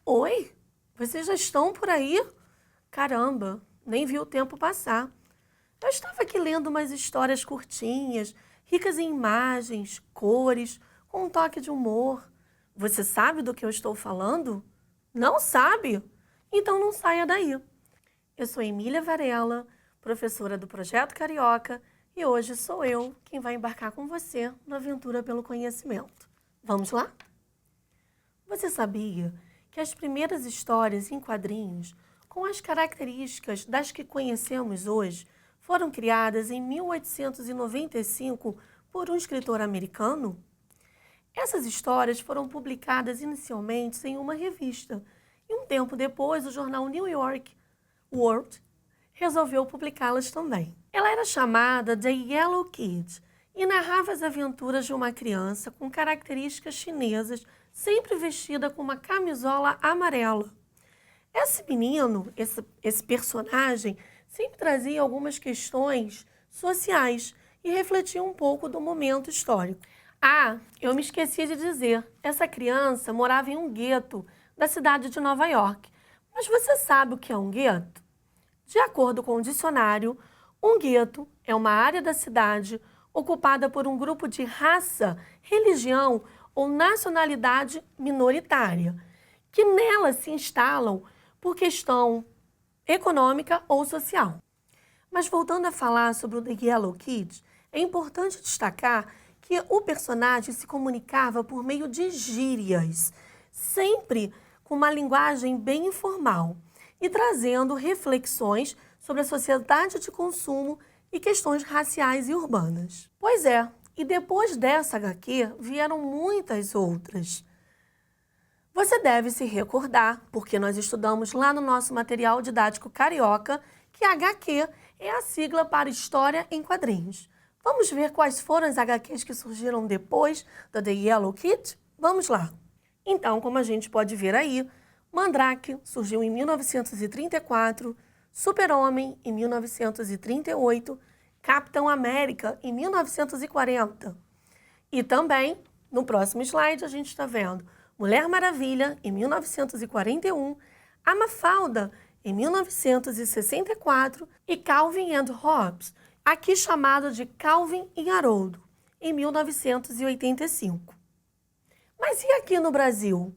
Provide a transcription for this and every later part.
Oi, vocês já estão por aí? Caramba, nem vi o tempo passar. Eu estava aqui lendo umas histórias curtinhas, ricas em imagens, cores, com um toque de humor. Você sabe do que eu estou falando? Não sabe? Então não saia daí. Eu sou Emília Varela, professora do Projeto Carioca, e hoje sou eu quem vai embarcar com você na aventura pelo conhecimento. Vamos lá? Você sabia que as primeiras histórias em quadrinhos, com as características das que conhecemos hoje, foram criadas em 1895 por um escritor americano? Essas histórias foram publicadas inicialmente em uma revista, e um tempo depois o jornal New York World resolveu publicá-las também. Ela era chamada The Yellow Kid e narrava as aventuras de uma criança com características chinesas, sempre vestida com uma camisola amarela. Esse menino, esse personagem, sempre trazia algumas questões sociais e refletia um pouco do momento histórico. Ah, eu me esqueci de dizer, essa criança morava em um gueto da cidade de Nova York. Mas você sabe o que é um gueto? De acordo com o dicionário, um gueto é uma área da cidade ocupada por um grupo de raça, religião ou nacionalidade minoritária, que nela se instalam por questão econômica ou social. Mas voltando a falar sobre o The Yellow Kid, é importante destacar que o personagem se comunicava por meio de gírias, sempre com uma linguagem bem informal e trazendo reflexões sobre a sociedade de consumo e questões raciais e urbanas. Pois é, e depois dessa HQ vieram muitas outras. Você deve se recordar, porque nós estudamos lá no nosso material didático carioca, que HQ é a sigla para História em Quadrinhos. Vamos ver quais foram as HQs que surgiram depois da The Yellow Kid? Vamos lá! Então, como a gente pode ver aí, Mandrake surgiu em 1934, Super-Homem em 1938, Capitão América em 1940. E também, no próximo slide, a gente está vendo Mulher Maravilha em 1941, a Mafalda em 1964 e Calvin and Hobbes, aqui chamado de Calvin e Haroldo, em 1985. Mas e aqui no Brasil?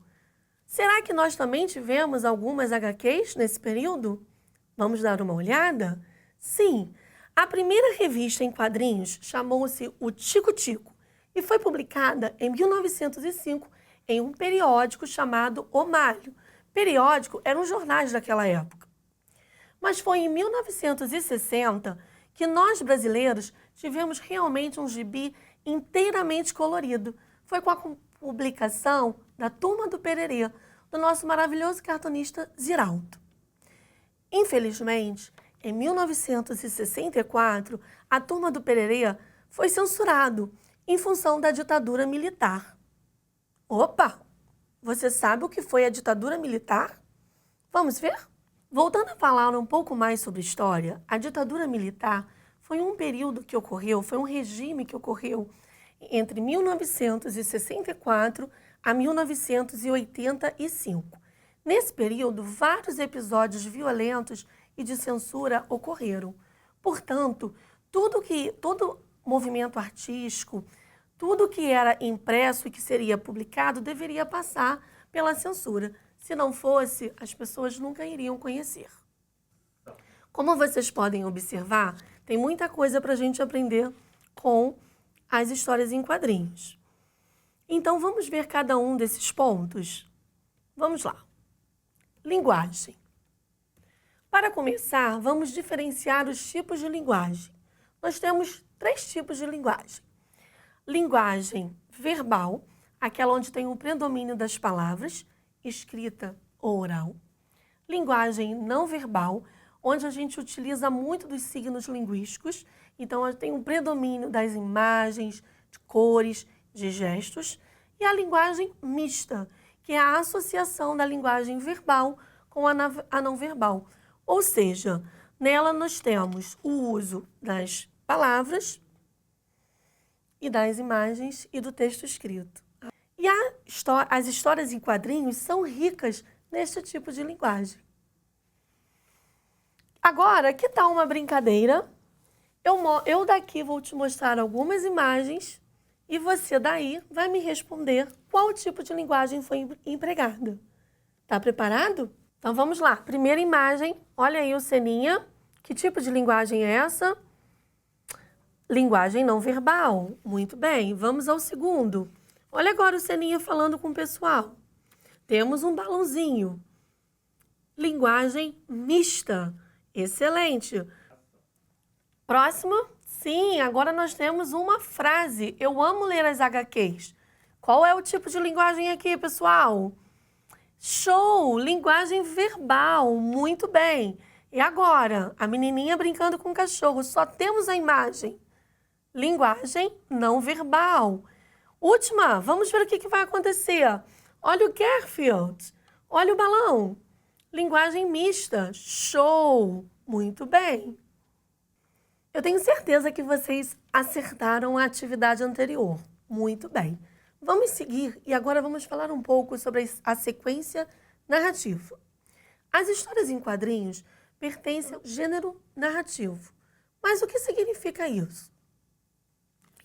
Será que nós também tivemos algumas HQs nesse período? Vamos dar uma olhada? Sim, a primeira revista em quadrinhos chamou-se O Tico Tico e foi publicada em 1905 em um periódico chamado O Malho. Periódico eram os jornais daquela época. Mas foi em 1960 que nós brasileiros tivemos realmente um gibi inteiramente colorido. Foi com a publicação da Turma do Pererê, do nosso maravilhoso cartunista Ziraldo. Infelizmente, em 1964, a Turma do Pererê foi censurado em função da ditadura militar. Opa! Você sabe o que foi a ditadura militar? Vamos ver? Voltando a falar um pouco mais sobre história, a ditadura militar foi um período que ocorreu, foi um regime que ocorreu entre 1964 a 1985. Nesse período, vários episódios violentos e de censura ocorreram. Portanto, todo movimento artístico, tudo que era impresso e que seria publicado deveria passar pela censura. Se não fosse, as pessoas nunca iriam conhecer. Como vocês podem observar, tem muita coisa para a gente aprender com as histórias em quadrinhos. Então, vamos ver cada um desses pontos? Vamos lá. Linguagem. Para começar, vamos diferenciar os tipos de linguagem. Nós temos 3 tipos de linguagem. Linguagem verbal, aquela onde tem o predomínio das palavras, escrita ou oral. Linguagem não verbal, onde a gente utiliza muito dos signos linguísticos, então tem um predomínio das imagens, de cores, de gestos. E a linguagem mista, que é a associação da linguagem verbal com a não verbal. Ou seja, nela nós temos o uso das palavras e das imagens e do texto escrito. E as histórias em quadrinhos são ricas neste tipo de linguagem. Agora, que tal uma brincadeira? Eu daqui vou te mostrar algumas imagens e você daí vai me responder qual tipo de linguagem foi empregada. Tá preparado? Então vamos lá. Primeira imagem, olha aí o Seninha. Que tipo de linguagem é essa? Linguagem não verbal. Muito bem. Vamos ao segundo. Olha agora o Seninha falando com o pessoal. Temos um balãozinho. Linguagem mista. Excelente. Próximo. Sim, agora nós temos uma frase. Eu amo ler as HQs. Qual é o tipo de linguagem aqui, pessoal? Show! Linguagem verbal. Muito bem. E agora? A menininha brincando com o cachorro. Só temos a imagem. Linguagem não verbal. Última. Vamos ver o que vai acontecer. Olha o Garfield. Olha o balão. Linguagem mista. Show! Muito bem. Eu tenho certeza que vocês acertaram a atividade anterior. Muito bem. Vamos seguir e agora vamos falar um pouco sobre a sequência narrativa. As histórias em quadrinhos pertencem ao gênero narrativo. Mas o que significa isso?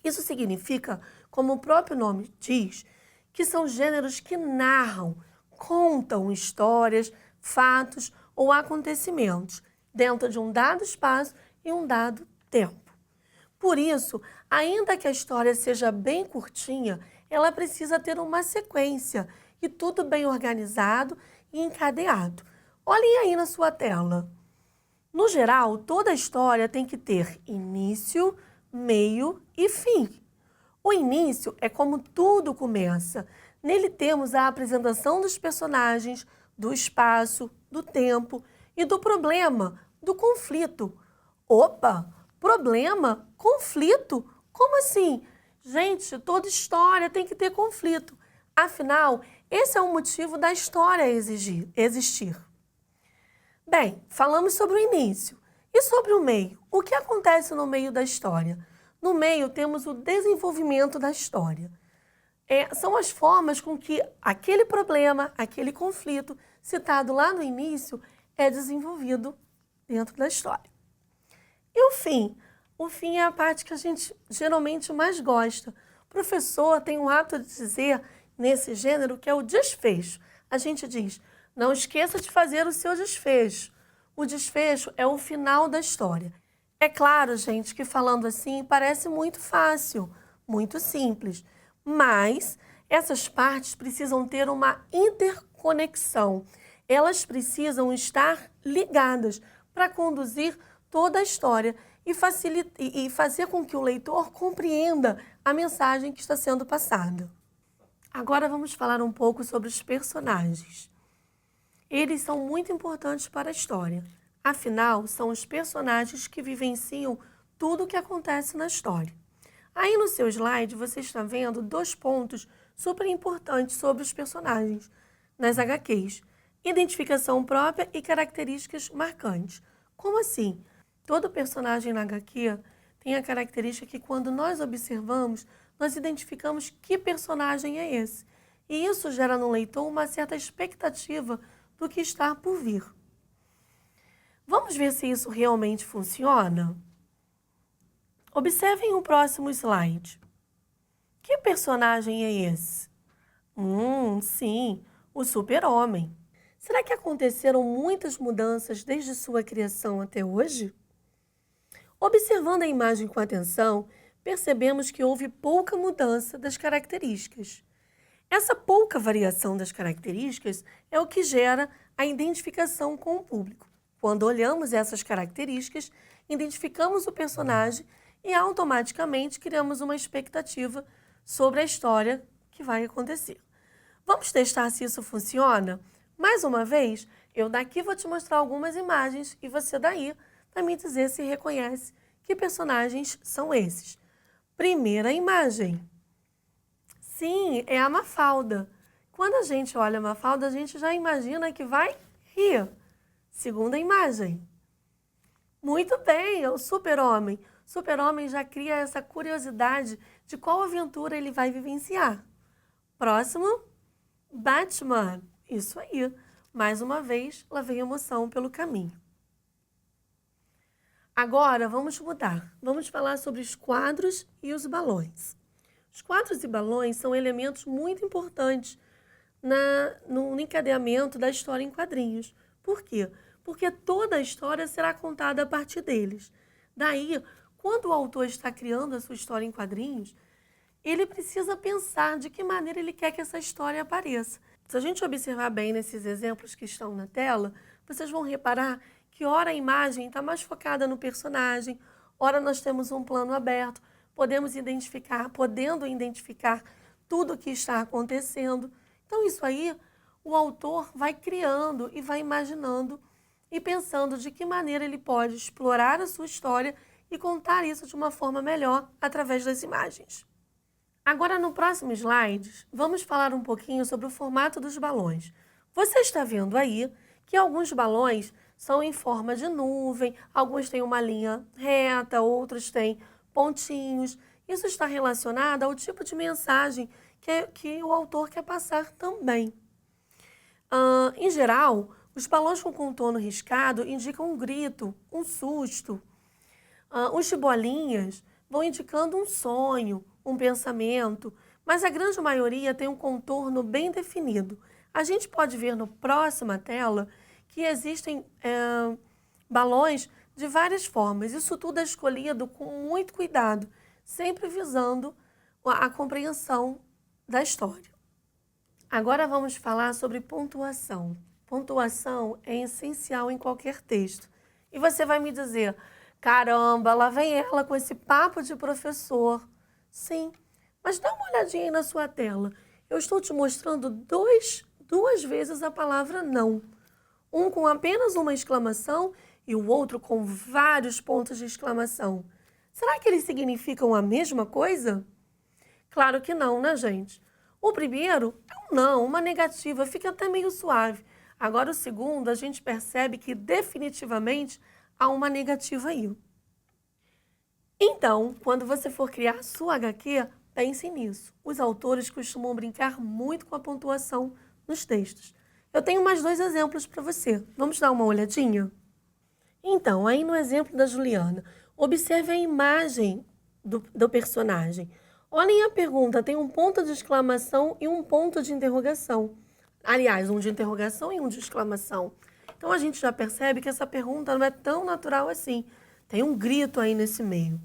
Isso significa, como o próprio nome diz, que são gêneros que narram, contam histórias, fatos ou acontecimentos dentro de um dado espaço e um dado tempo. Por isso, ainda que a história seja bem curtinha, ela precisa ter uma sequência e tudo bem organizado e encadeado. Olhem aí na sua tela. No geral, toda história tem que ter início, meio e fim. O início é como tudo começa. Nele temos a apresentação dos personagens, do espaço, do tempo e do problema, do conflito. Opa! Problema? Conflito? Como assim? Gente, toda história tem que ter conflito. Afinal, esse é o motivo da história existir. Bem, falamos sobre o início. E sobre o meio? O que acontece no meio da história? No meio temos o desenvolvimento da história. São as formas com que aquele problema, aquele conflito citado lá no início é desenvolvido dentro da história. E o fim? O fim é a parte que a gente geralmente mais gosta. O professor tem o hábito de dizer, nesse gênero, que é o desfecho. A gente diz, não esqueça de fazer o seu desfecho. O desfecho é o final da história. É claro, gente, que falando assim parece muito fácil, muito simples. Mas essas partes precisam ter uma interconexão. Elas precisam estar ligadas para conduzir toda a história e fazer com que o leitor compreenda a mensagem que está sendo passada. Agora vamos falar um pouco sobre os personagens. Eles são muito importantes para a história. Afinal, são os personagens que vivenciam tudo o que acontece na história. Aí no seu slide você está vendo 2 pontos super importantes sobre os personagens nas HQs. Identificação própria e características marcantes. Como assim? Todo personagem na HQ tem a característica que quando nós observamos, nós identificamos que personagem é esse. E isso gera no leitor uma certa expectativa do que está por vir. Vamos ver se isso realmente funciona? Observem o próximo slide. Que personagem é esse? Sim, o Super-Homem. Será que aconteceram muitas mudanças desde sua criação até hoje? Observando a imagem com atenção, percebemos que houve pouca mudança das características. Essa pouca variação das características é o que gera a identificação com o público. Quando olhamos essas características, identificamos o personagem e automaticamente criamos uma expectativa sobre a história que vai acontecer. Vamos testar se isso funciona? Mais uma vez, eu daqui vou te mostrar algumas imagens e você daí vai me dizer se reconhece que personagens são esses. Primeira imagem. Sim, é a Mafalda. Quando a gente olha a Mafalda, a gente já imagina que vai rir. Segunda imagem. Muito bem, é o Super-Homem. Super-Homem já cria essa curiosidade de qual aventura ele vai vivenciar. Próximo, Batman. Isso aí. Mais uma vez, lá vem emoção pelo caminho. Agora, vamos mudar. Vamos falar sobre os quadros e os balões. Os quadros e balões são elementos muito importantes no encadeamento da história em quadrinhos. Por quê? Porque toda a história será contada a partir deles. Daí, quando o autor está criando a sua história em quadrinhos, ele precisa pensar de que maneira ele quer que essa história apareça. Se a gente observar bem nesses exemplos que estão na tela, vocês vão reparar que ora a imagem está mais focada no personagem, ora nós temos um plano aberto, podendo identificar tudo o que está acontecendo. Então isso aí, o autor vai criando e vai imaginando e pensando de que maneira ele pode explorar a sua história e contar isso de uma forma melhor através das imagens. Agora, no próximo slide, vamos falar um pouquinho sobre o formato dos balões. Você está vendo aí que alguns balões são em forma de nuvem, alguns têm uma linha reta, outros têm pontinhos. Isso está relacionado ao tipo de mensagem que o autor quer passar também. Em geral, os balões com contorno riscado indicam um grito, um susto. Os de bolinhas vão indicando um sonho, um pensamento, mas a grande maioria tem um contorno bem definido. A gente pode ver na próxima tela que existem balões de várias formas. Isso tudo é escolhido com muito cuidado, sempre visando a compreensão da história. Agora vamos falar sobre pontuação. Pontuação é essencial em qualquer texto. E você vai me dizer, caramba, lá vem ela com esse papo de professor. Sim, mas dá uma olhadinha aí na sua tela. Eu estou te mostrando duas vezes a palavra não. Um com apenas uma exclamação e o outro com vários pontos de exclamação. Será que eles significam a mesma coisa? Claro que não, né, gente? O primeiro é um não, uma negativa, fica até meio suave. Agora o segundo, a gente percebe que definitivamente há uma negativa aí. Então, quando você for criar a sua HQ, pense nisso. Os autores costumam brincar muito com a pontuação nos textos. Eu tenho mais 2 exemplos para você. Vamos dar uma olhadinha? Então, aí no exemplo da Juliana, observe a imagem do personagem. Olhem a pergunta, tem um ponto de exclamação e um ponto de interrogação. Aliás, um de interrogação e um de exclamação. Então, a gente já percebe que essa pergunta não é tão natural assim. Tem um grito aí nesse meio.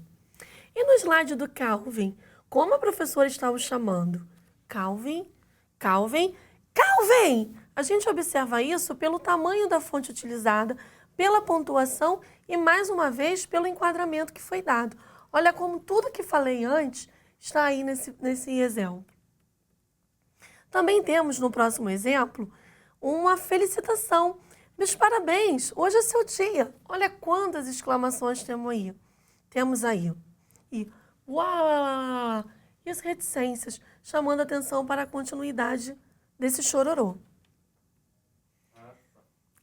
E no slide do Calvin, como a professora está o chamando? Calvin, Calvin, Calvin! A gente observa isso pelo tamanho da fonte utilizada, pela pontuação e, mais uma vez, pelo enquadramento que foi dado. Olha como tudo que falei antes está aí nesse exemplo. Também temos no próximo exemplo uma felicitação. Meus parabéns, hoje é seu dia. Olha quantas exclamações temos aí. E uau! E as reticências, chamando a atenção para a continuidade desse chororô.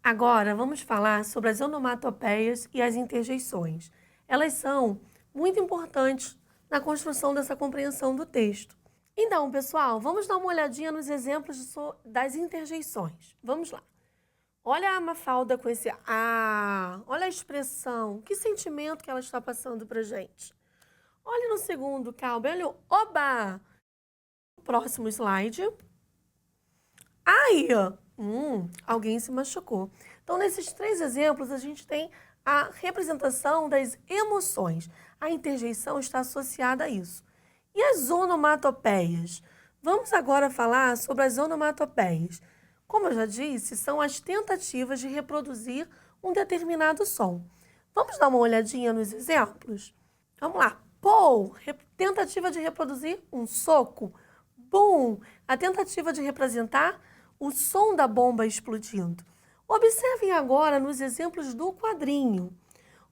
Agora vamos falar sobre as onomatopeias e as interjeições. Elas são muito importantes na construção dessa compreensão do texto. Então, pessoal, vamos dar uma olhadinha nos exemplos das interjeições. Vamos lá. Olha a Mafalda com esse olha a expressão, que sentimento que ela está passando pra gente. Olha no segundo, Calbi, olha o oba! Próximo slide. Ai, alguém se machucou. Então, nesses 3 exemplos, a gente tem a representação das emoções. A interjeição está associada a isso. E as onomatopeias? Vamos agora falar sobre as onomatopeias. Como eu já disse, são as tentativas de reproduzir um determinado som. Vamos dar uma olhadinha nos exemplos? Vamos lá. Pou, tentativa de reproduzir um soco. Bum, a tentativa de representar o som da bomba explodindo. Observem agora nos exemplos do quadrinho.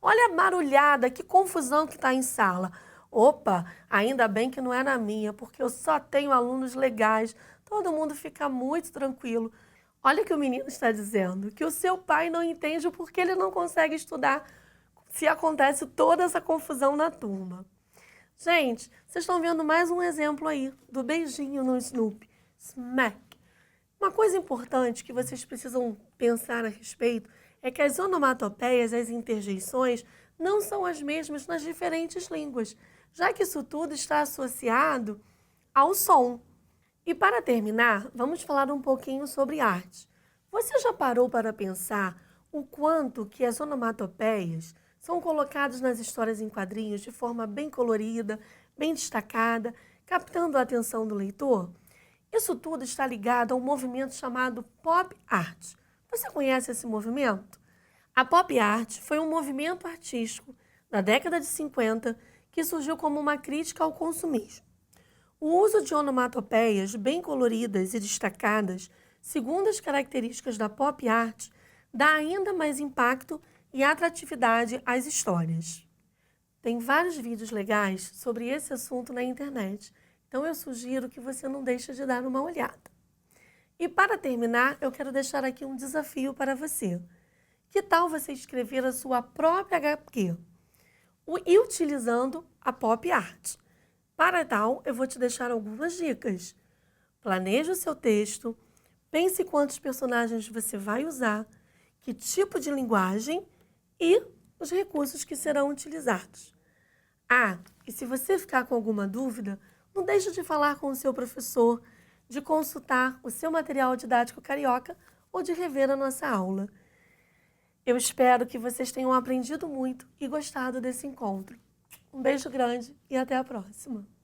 Olha a barulhada, que confusão que está em sala. Opa, ainda bem que não é na minha, porque eu só tenho alunos legais. Todo mundo fica muito tranquilo. Olha o que o menino está dizendo, que o seu pai não entende o porquê ele não consegue estudar se acontece toda essa confusão na turma. Gente, vocês estão vendo mais um exemplo aí do beijinho no Snoopy. Smack. Uma coisa coisa importante que vocês precisam pensar a respeito é que as onomatopeias, as interjeições, não são as mesmas nas diferentes línguas, já que isso tudo está associado ao som. E para terminar, vamos falar um pouquinho sobre arte. Você já parou para pensar o quanto que as onomatopeias são colocadas nas histórias em quadrinhos de forma bem colorida, bem destacada, captando a atenção do leitor? Isso tudo está ligado a um movimento chamado pop art. Você conhece esse movimento? A pop art foi um movimento artístico da década de 50 que surgiu como uma crítica ao consumismo. O uso de onomatopeias bem coloridas e destacadas, segundo as características da pop art, dá ainda mais impacto e atratividade às histórias. Tem vários vídeos legais sobre esse assunto na internet, então eu sugiro que você não deixe de dar uma olhada. E para terminar, eu quero deixar aqui um desafio para você. Que tal você escrever a sua própria HQ e utilizando a pop art? Para tal, eu vou te deixar algumas dicas. Planeje o seu texto, pense quantos personagens você vai usar, que tipo de linguagem e os recursos que serão utilizados. Ah, e se você ficar com alguma dúvida, não deixe de falar com o seu professor, de consultar o seu material didático carioca ou de rever a nossa aula. Eu espero que vocês tenham aprendido muito e gostado desse encontro. Um beijo grande e até a próxima!